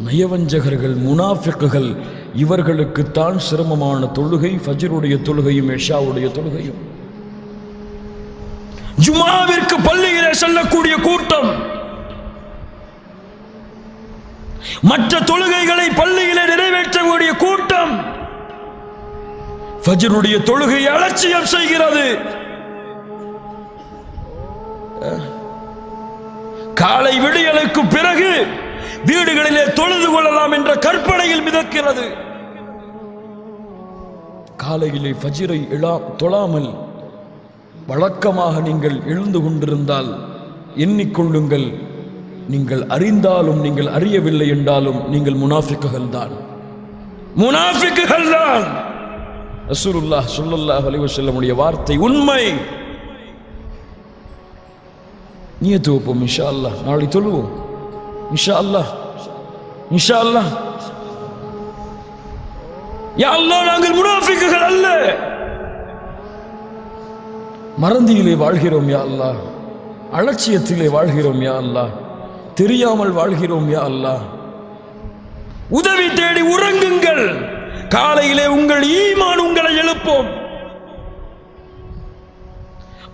நயவஞ்சகர்கள், முனாஃபிக்குகள், இவர்களுக்கு தான் சிரமமான தொழுகை ஃபஜ்ருடைய தொழுகையும் இஷாவுடைய தொழுகையும். ஜுமாவிற்கு பள்ளியிலே செல்லக்கூடிய கூட்டம், மற்ற தொழுகைகளை பள்ளியிலே நிறைவேற்றக்கூடிய கூட்டம் ஃபஜ்ருடைய தொழுகையை அலட்சியம் செய்கிறது. காலை விடியலுக்கு பிறகு வீடுகளிலே தொழுது கொள்ளலாம் என்ற கற்பனையில் மிதக்கிறது. காலையிலே ஃபஜ்ரை தொழாமல் வழக்கமாக நீங்கள் எழுந்து கொண்டிருந்தால் எண்ணிக்கொள்ளுங்கள், நீங்கள் அறிந்தாலும் நீங்கள் அறியவில்லை என்றாலும் நீங்கள் முனாஃபிக்குகள் தான், முனாஃபிக்குகள் தான். ரசூலுல்லாஹ் ஸல்லல்லாஹு அலைஹி வஸல்லம் உடைய வார்த்தை உண்மை. நியத்து வைப்போம், இன்ஷா அல்லாஹ் நாளை தொழுவோம், இன்ஷா அல்லாஹ், இன்ஷா அல்லாஹ். யா அல்லாஹ், நாங்கள் முனாஃபிக்குகள் அல்ல. மறதியிலே வாழ்கிறோம் யா அல்லாஹ், அலட்சியத்திலே வாழ்கிறோம் யா அல்லாஹ், தெரியாமல் வாழ்கிறோம் யா அல்லாஹ். உதவி தேடி உறங்குங்கள். காலையிலே உங்கள் ஈமான் உங்களை எழுப்போம்.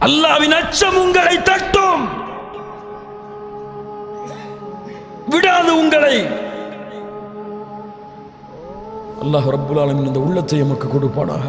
அல்லாஹ்வின் அச்சம் உங்களை தட்டும், விடாது உங்களை. அல்லாஹ் ரப்புல் ஆலமீன் இந்த உள்ளத்தை எமக்கு கொடுப்பானாக.